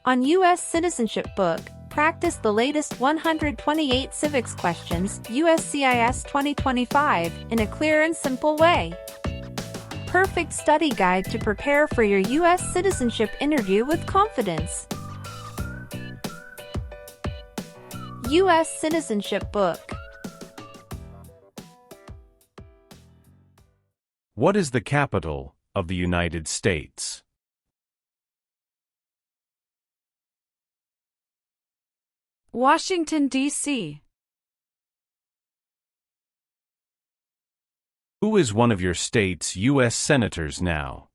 On U.S. Citizenship Book, practice the latest 128 civics questions, USCIS 2025, in a clear and simple way. Perfect study guide to prepare for your U.S. citizenship interview with confidence. U.S. Citizenship Book. What is the capital of the United States? Washington, D.C. Who is one of your state's U.S. senators now?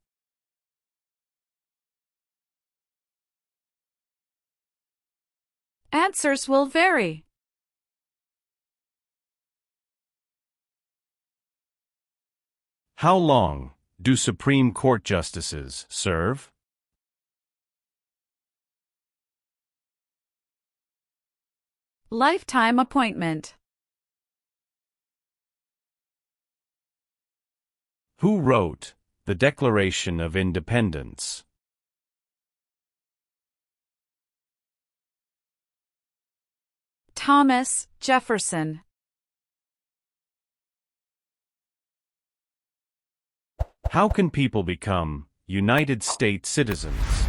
Answers will vary. How long do Supreme Court justices serve? Lifetime appointment. Who wrote the Declaration of Independence? Thomas Jefferson. How can people become United States citizens?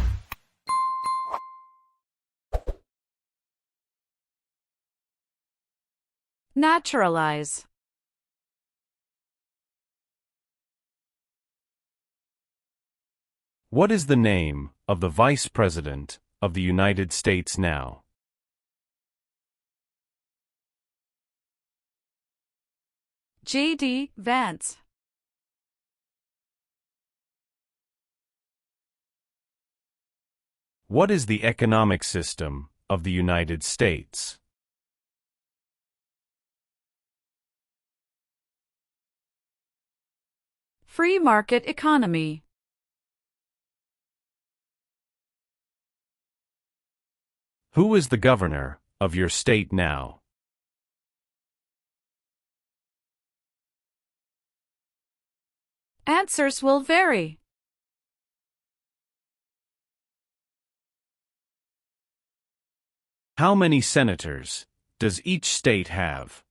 Naturalize. What is the name of the Vice President of the United States now? J.D. Vance. What is the economic system of the United States? Free market economy. Who is the governor of your state now? Answers will vary. How many senators does each state have?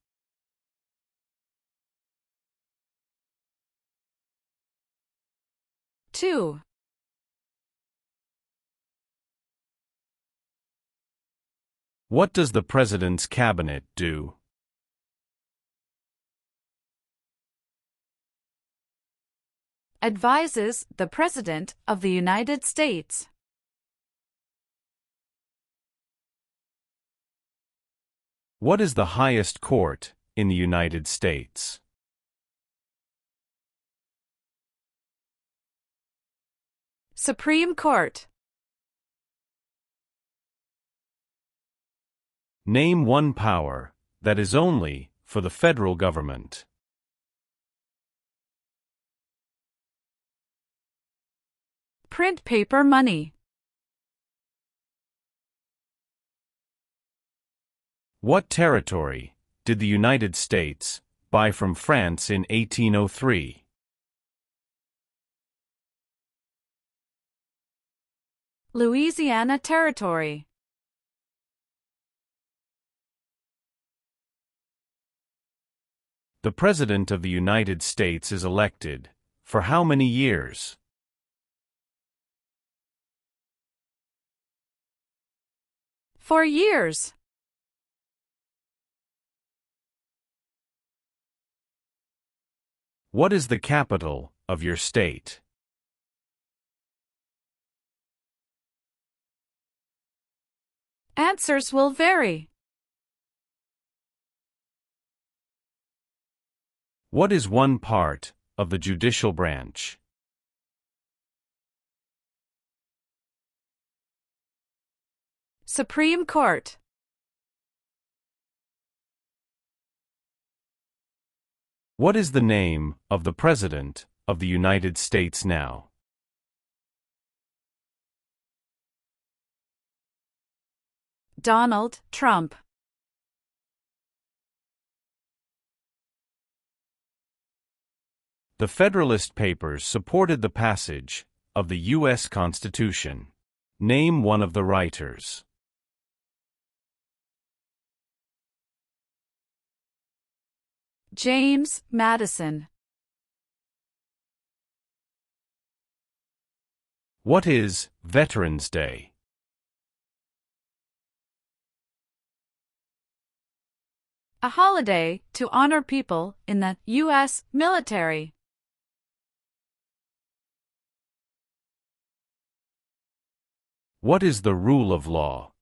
Two. What does the President's cabinet do? Advises the President of the United States. What is the highest court in the United States? Supreme Court. Name one power that is only for the federal government. Print paper money. What territory did the United States buy from France in 1803? Louisiana Territory. The President of the United States is elected for how many years? For years. What is the capital of your state? Answers will vary. What is one part of the judicial branch? Supreme Court. What is the name of the President of the United States now? Donald Trump. The Federalist Papers supported the passage of the U.S. Constitution. Name one of the writers. James Madison. What is Veterans Day? A holiday to honor people in the U.S. military. What is the rule of law?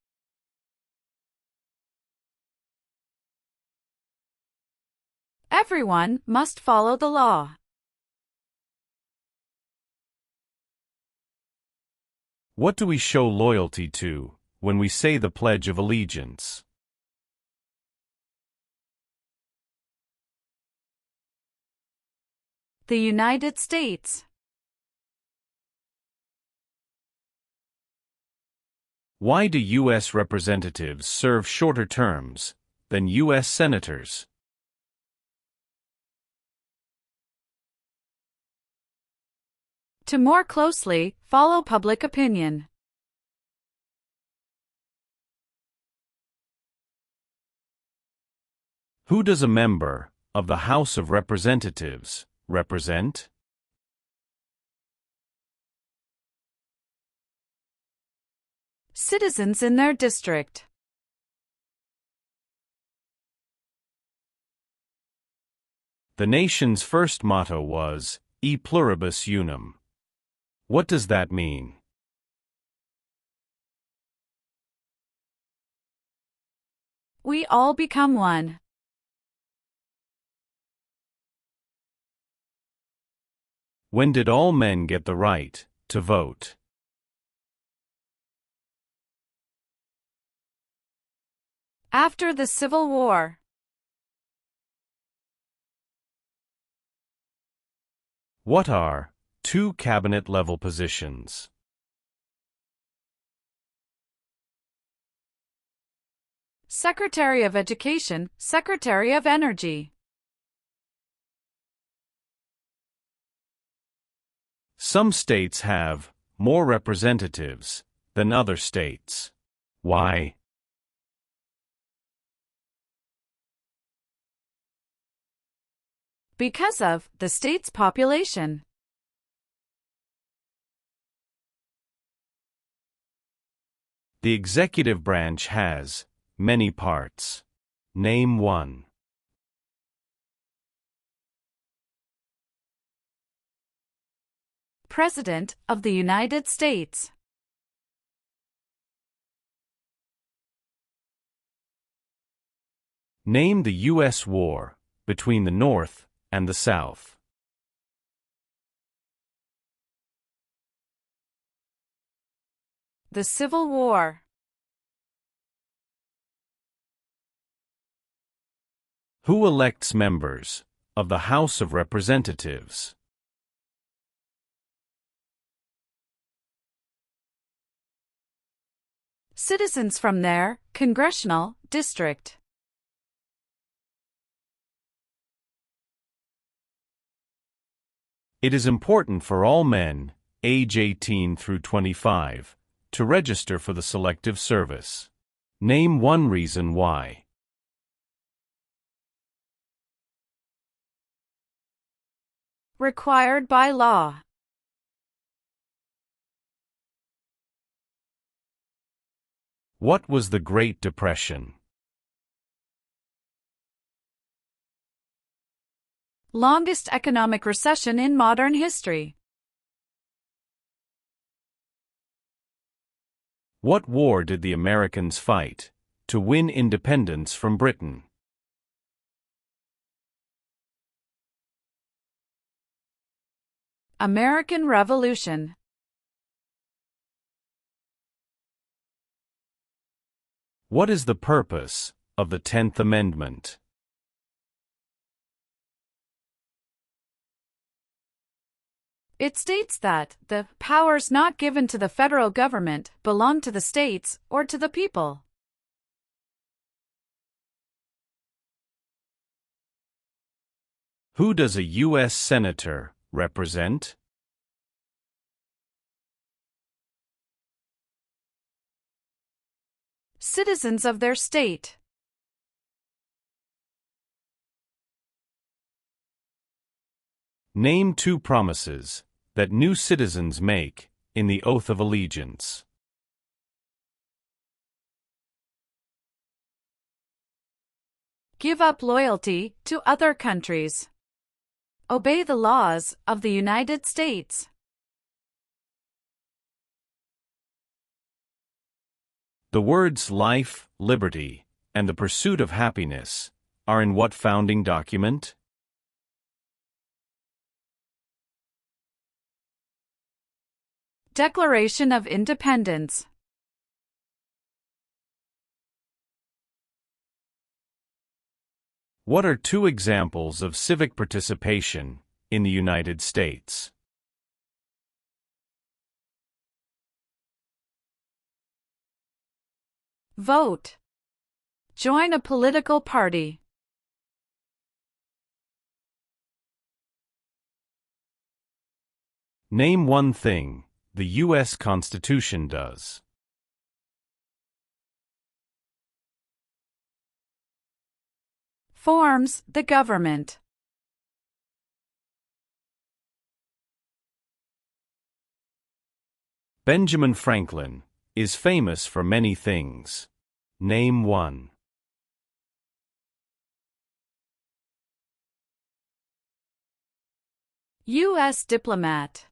Everyone must follow the law. What do we show loyalty to when we say the Pledge of Allegiance? The United States. Why do U.S. representatives serve shorter terms than U.S. senators? To more closely follow public opinion. Who does a member of the House of Representatives represent? Citizens in their district. The nation's first motto was E pluribus unum. What does that mean? We all become one. When did all men get the right to vote? After the Civil War. What are two cabinet-level positions? Secretary of Education, Secretary of Energy. Some states have more representatives than other states. Why? Because of the state's population. The executive branch has many parts. Name one. President of the United States. Name the U.S. war between the North and the South. The Civil War. Who elects members of the House of Representatives? Citizens from their congressional district. It is important for all men, age 18 through 25, to register for the Selective Service. Name one reason why. Required by law. What was the Great Depression? Longest economic recession in modern history. What war did the Americans fight to win independence from Britain? American Revolution. What is the purpose of the 10th Amendment? It states that the powers not given to the federal government belong to the states or to the people. Who does a U.S. Senator represent? citizens of their state. Name 2 promises that new citizens make in the oath of allegiance. Give up loyalty to other countries. Obey the laws of the United States. The words life, liberty, and the pursuit of happiness are in what founding document? Declaration of Independence. What are 2 examples of civic participation in the United States? Vote. Join a political party. Name 1 thing the U.S. Constitution does. Forms the government. Benjamin Franklin is famous for many things. Name 1. U.S. diplomat.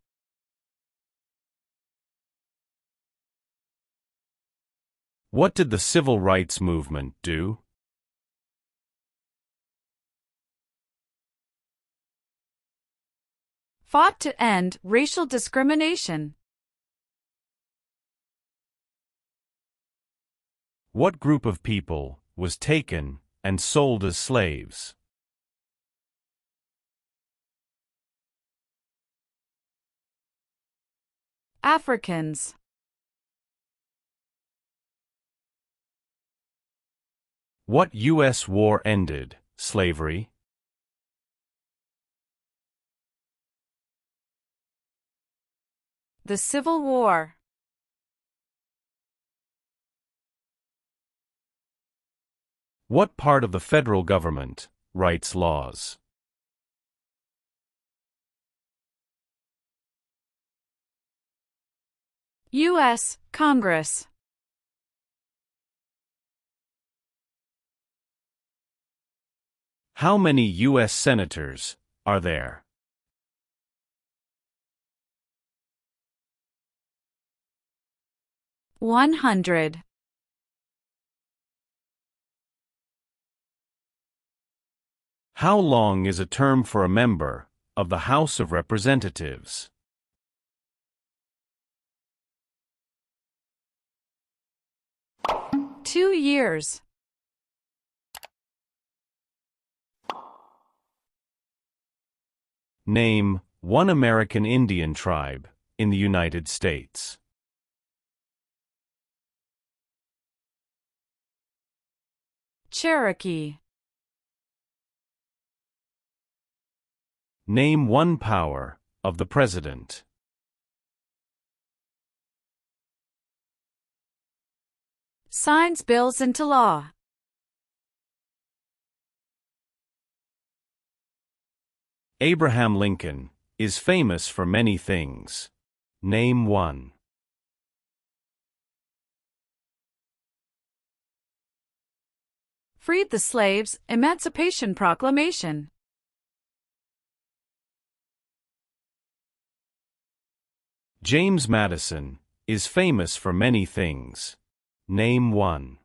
What did the Civil Rights Movement do? Fought to end racial discrimination. What group of people was taken and sold as slaves? Africans. What U.S. war ended slavery? The Civil War. What part of the federal government writes laws? U.S. Congress. How many U.S. senators are there? $100. How long is a term for a member of the House of Representatives? Two years. Name 1 American Indian tribe in the United States. Cherokee. Name 1 power of the President. Signs bills into law. Abraham Lincoln is famous for many things. Name 1. Freed the slaves, Emancipation Proclamation. James Madison is famous for many things. Name 1.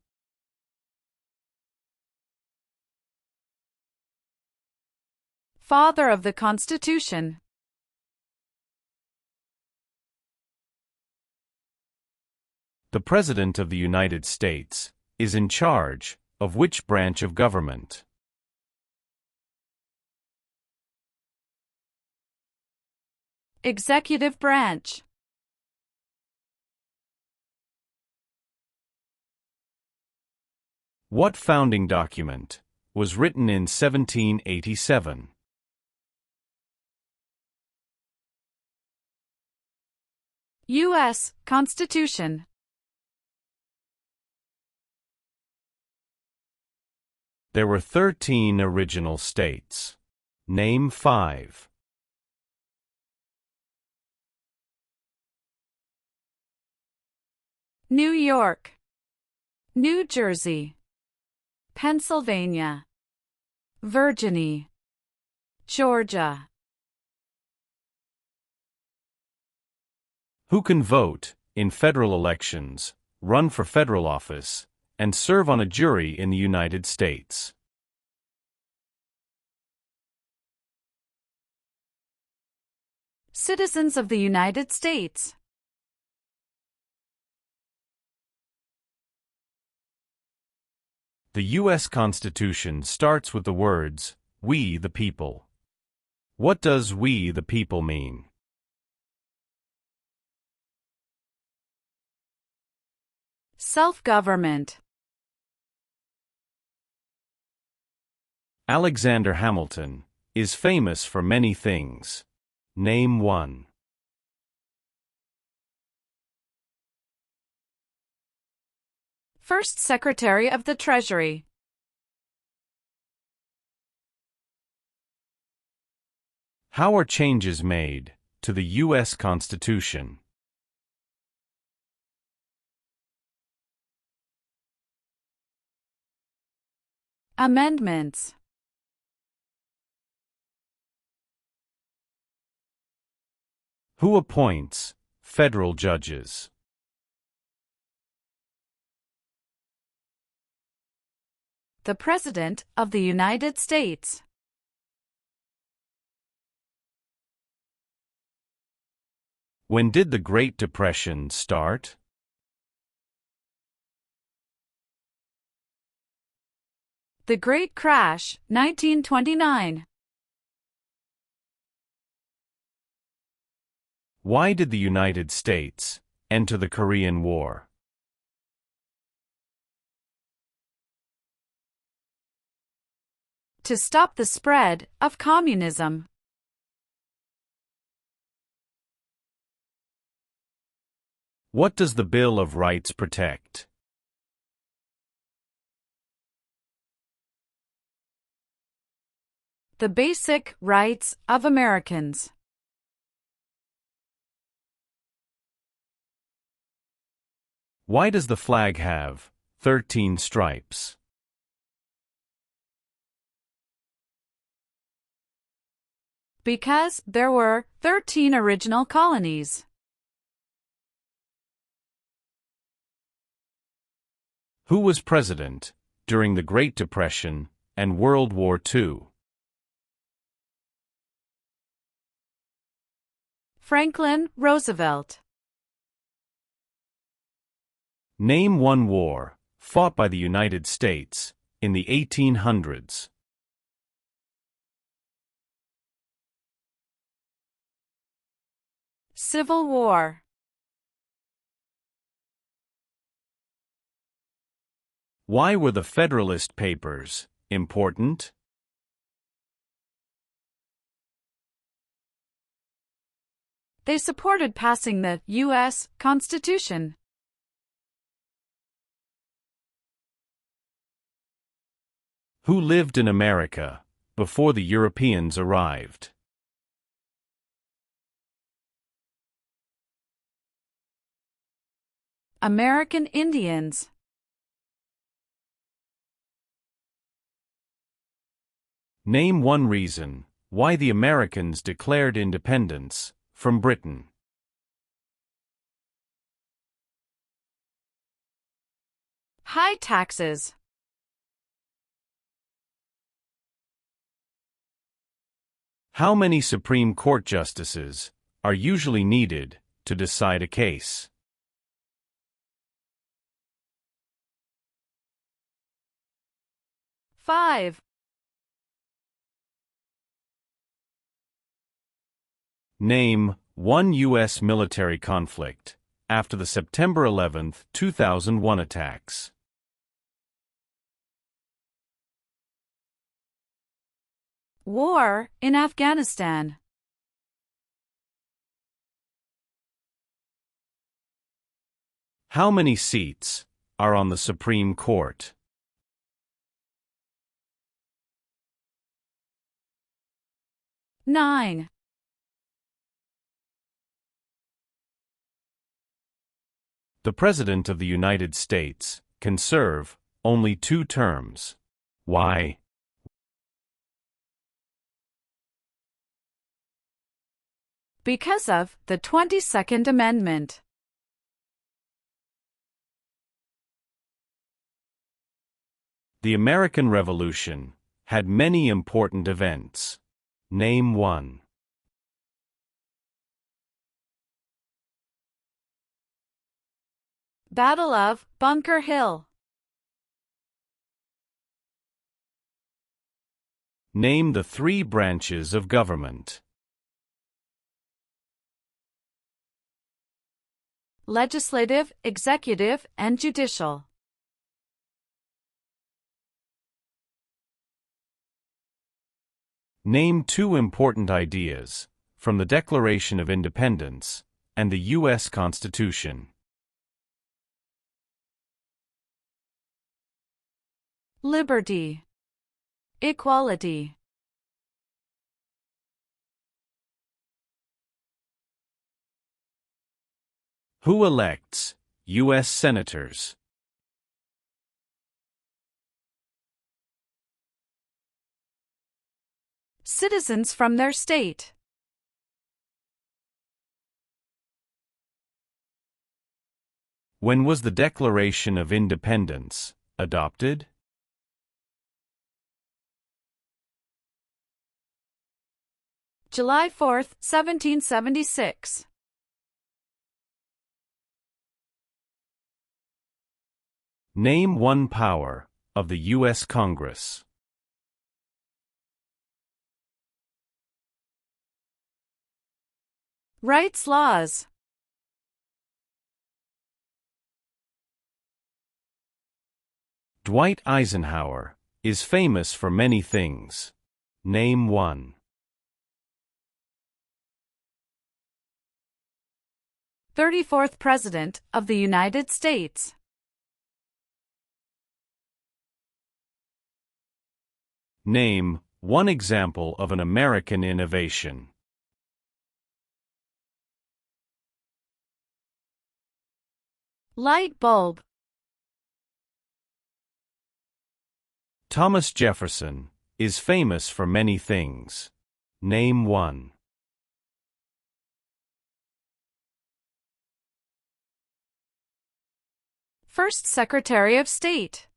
Father of the Constitution. The President of the United States is in charge of which branch of government? Executive branch. What founding document was written in 1787? U.S. Constitution. There were 13 original states. Name 5. New York, New Jersey, Pennsylvania, Virginia, Georgia. Who can vote in federal elections, run for federal office, and serve on a jury in the United States? Citizens of the United States. The U.S. Constitution starts with the words, "We the people." What does "we the people" mean? Self-government. Alexander Hamilton is famous for many things. Name 1. First Secretary of the Treasury. How are changes made to the U.S. Constitution? Amendments. Who appoints federal judges? The President of the United States. When did the Great Depression start? The Great Crash, 1929. Why did the United States enter the Korean War? To stop the spread of communism. What does the Bill of Rights protect? The basic rights of Americans. Why does the flag have 13 stripes? Because there were 13 original colonies. Who was president during the Great Depression and World War II? Franklin Roosevelt. Name 1 war fought by the United States in the 1800s. Civil War. Why were the Federalist Papers important? They supported passing the U.S. Constitution. Who lived in America before the Europeans arrived? American Indians. Name 1 reason why the Americans declared independence from Britain. High taxes. How many Supreme Court justices are usually needed to decide a case? Five. Name 1 U.S. military conflict after the September 11, 2001 attacks. War in Afghanistan. How many seats are on the Supreme Court? 9. The President of the United States can serve only 2 terms. Why? Because of the 22nd Amendment. The American Revolution had many important events. Name one. Battle of Bunker Hill. Name the 3 branches of government. Legislative, executive, and judicial. Name 2 important ideas from the Declaration of Independence and the U.S. Constitution. Liberty. Equality. Who elects U.S. senators? Citizens from their state. When was the Declaration of Independence adopted? July 4, 1776. Name 1 power of the U.S. Congress. Rights laws. Dwight Eisenhower is famous for many things. Name 1. 34th President of the United States. Name 1 example of an American innovation. Light bulb. Thomas Jefferson is famous for many things. Name 1. First Secretary of State.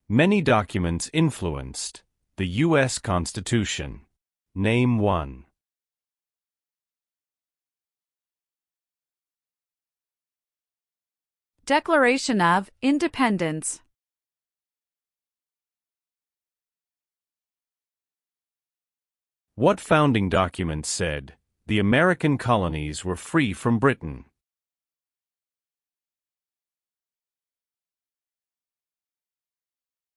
Many documents influenced the U.S. Constitution. Name 1. Declaration of Independence. What founding document said the American colonies were free from Britain?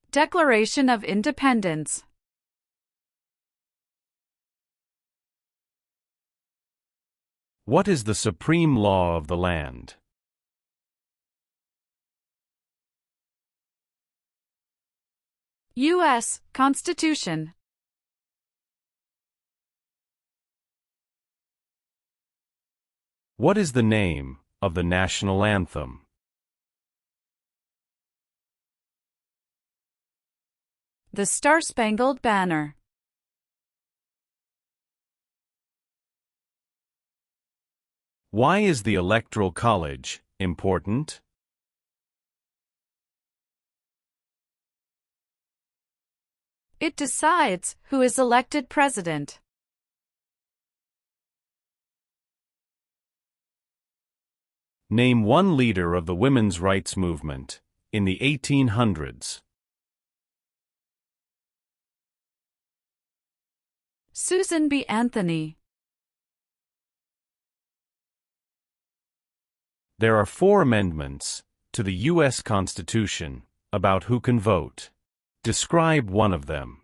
Declaration of Independence. What is the supreme law of the land? U.S. Constitution. What is the name of the national anthem? The Star-Spangled Banner. Why is the Electoral College important? It decides who is elected president. Name 1 leader of the women's rights movement in the 1800s. Susan B. Anthony. There are 4 amendments to the U.S. Constitution about who can vote. Describe one of them.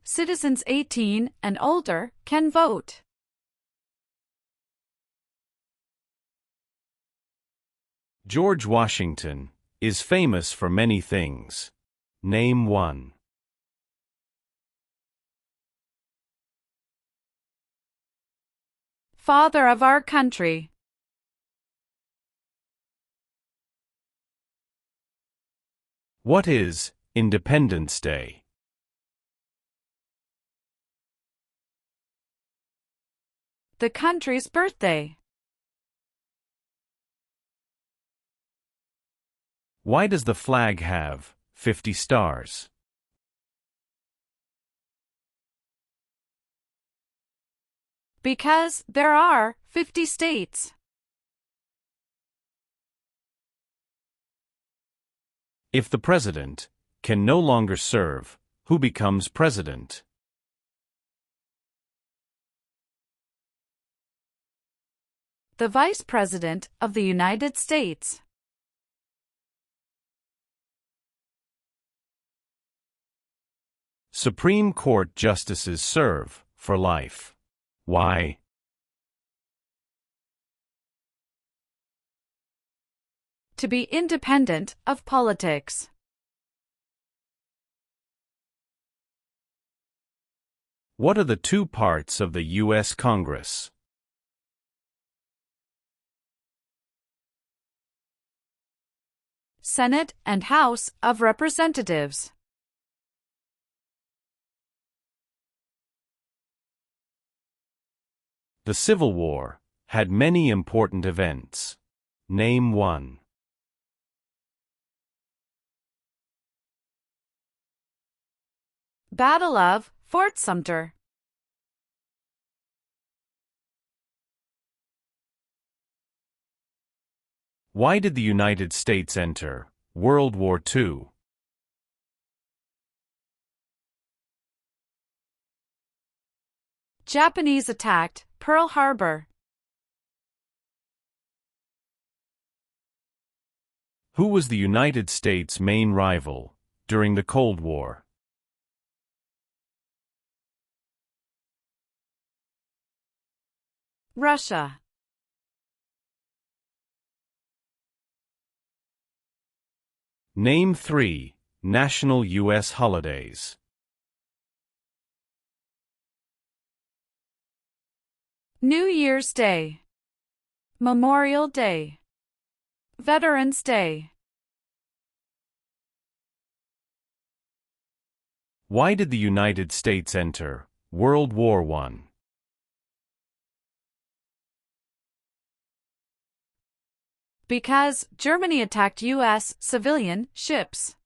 Citizens 18 and older can vote. George Washington is famous for many things. Name one. Father of our country. What is Independence Day? The country's birthday. Why does the flag have 50 stars? Because there are 50 states. If the president can no longer serve, who becomes president? The Vice President of the United States. Supreme Court justices serve for life. Why? To be independent of politics. What are the two parts of the U.S. Congress? Senate and House of Representatives. The Civil War had many important events. Name one. Battle of Fort Sumter. Why did the United States enter World War II? Japanese attacked Pearl Harbor. Who was the United States' main rival during the Cold War? Russia. Name three national U.S. holidays. New Year's Day. Memorial Day. Veterans Day. Why did the United States enter World War I? Because Germany attacked U.S. civilian ships.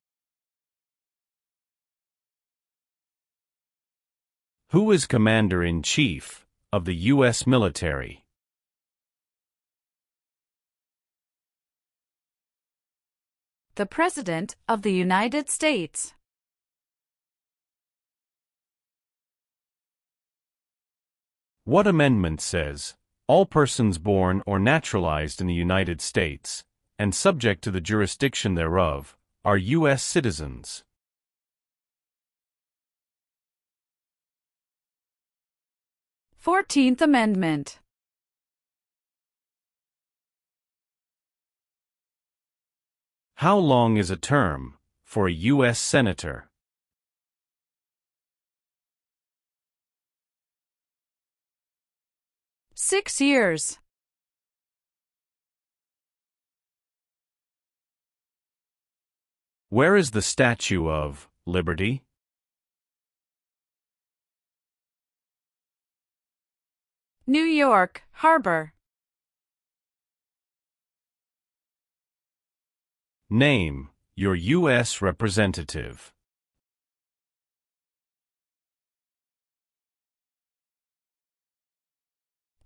Who is Commander-in-Chief of the U.S. military? The President of the United States. What amendment says, all persons born or naturalized in the United States, and subject to the jurisdiction thereof, are U.S. citizens? 14th Amendment. How long is a term for a U.S. Senator? Six years. Where is the Statue of Liberty? New York Harbor. Name your U.S. representative.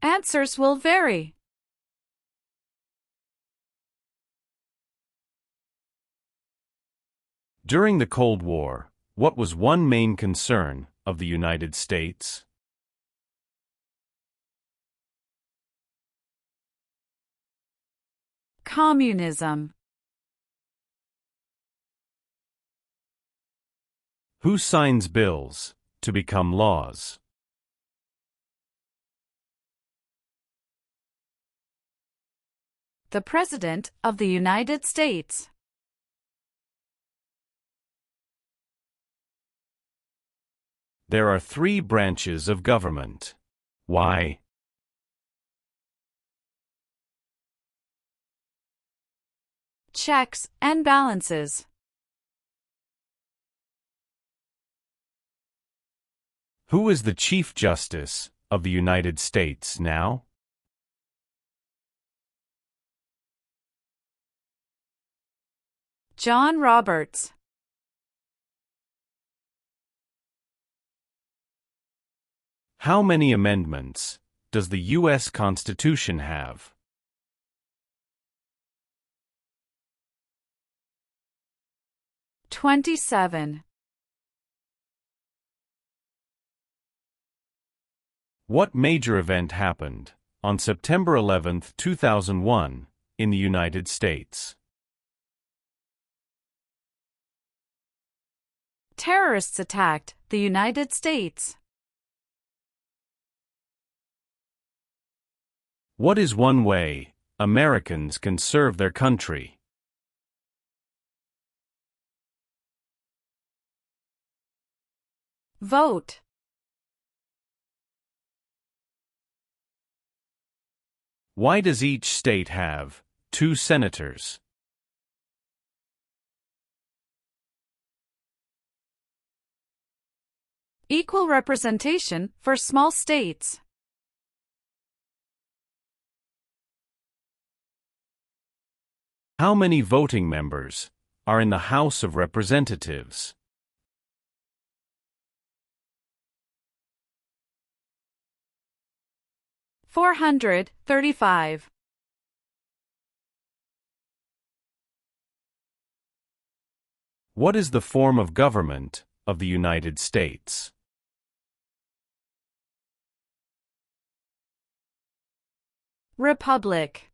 Answers will vary. During the Cold War, what was one main concern of the United States? Communism. Who signs bills to become laws? the President of the United States. There are three branches of government. Why? Checks and balances. Who is the Chief Justice of the United States now? John Roberts. How many amendments does the U.S. Constitution have? "27. What major event happened on September 11, 2001, in the United States? Terrorists attacked the United States. What is one way Americans can serve their country? Vote. Why does each state have 2 senators? Equal representation for small states. How many voting members are in the House of Representatives? 435. What is the form of government of the United States? Republic.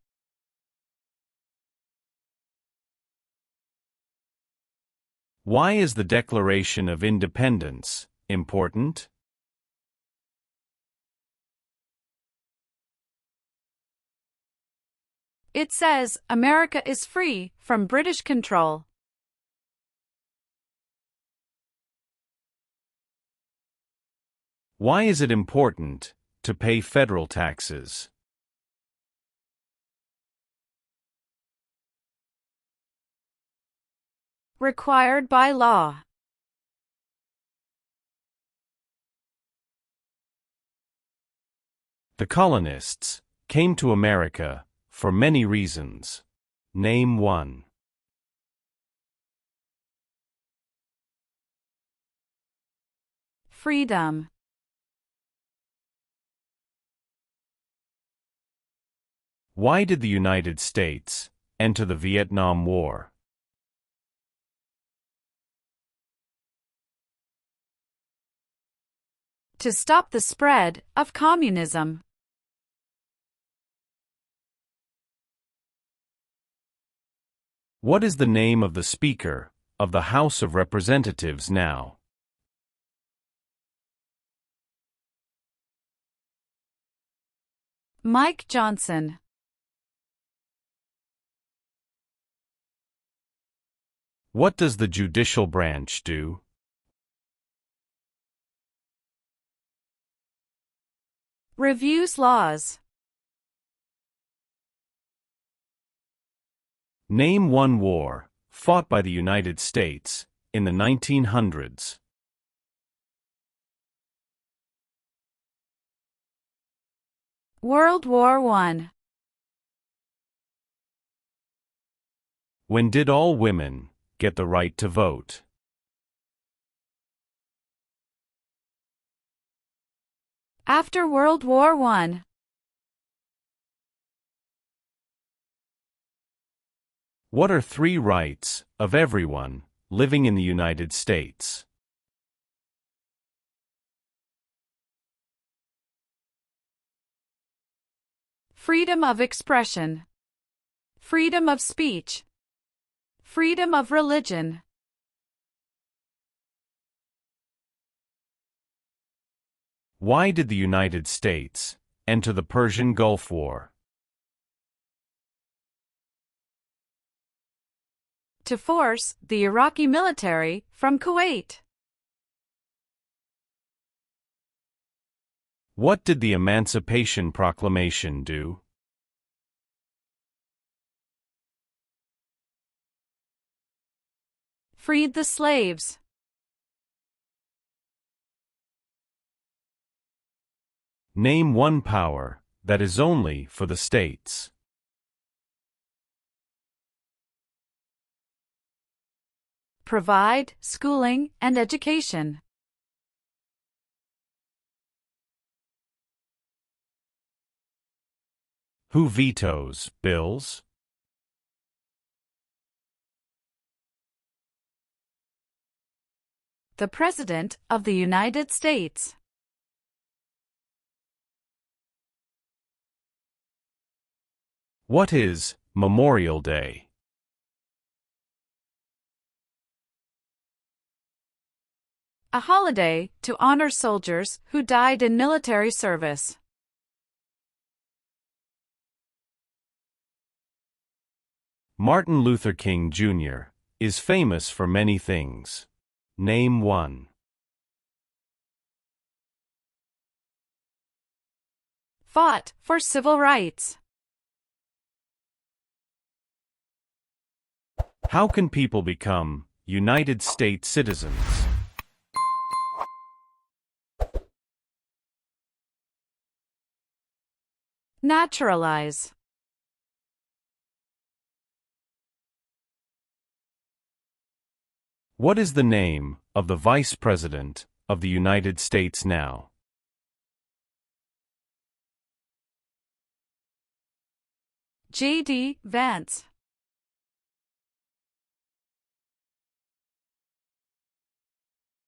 Why is the Declaration of Independence important? It says America is free from British control. Why is it important to pay federal taxes? Required by law. The colonists came to America for many reasons. Name one. Freedom. Why did the United States enter the Vietnam War? To stop the spread of communism. What is the name of the Speaker of the House of Representatives now? Mike Johnson. What does the judicial branch do? Reviews laws. Name one war fought by the United States in the 1900s. World War I. When did all women get the right to vote? After World War I. What are 3 rights of everyone living in the United States? Freedom of expression. Freedom of speech. Freedom of religion. Why did the United States enter the Persian Gulf War? to force the Iraqi military from Kuwait. What did the Emancipation Proclamation do? Freed the slaves. Name one power that is only for the states. Provide schooling and education. Who vetoes bills? The President of the United States. What is Memorial Day? A holiday to honor soldiers who died in military service. Martin Luther King Jr. is famous for many things. Name one. Fought for civil rights. How can people become United States citizens? Naturalize. What is the name of the Vice President of the United States now? J.D. Vance.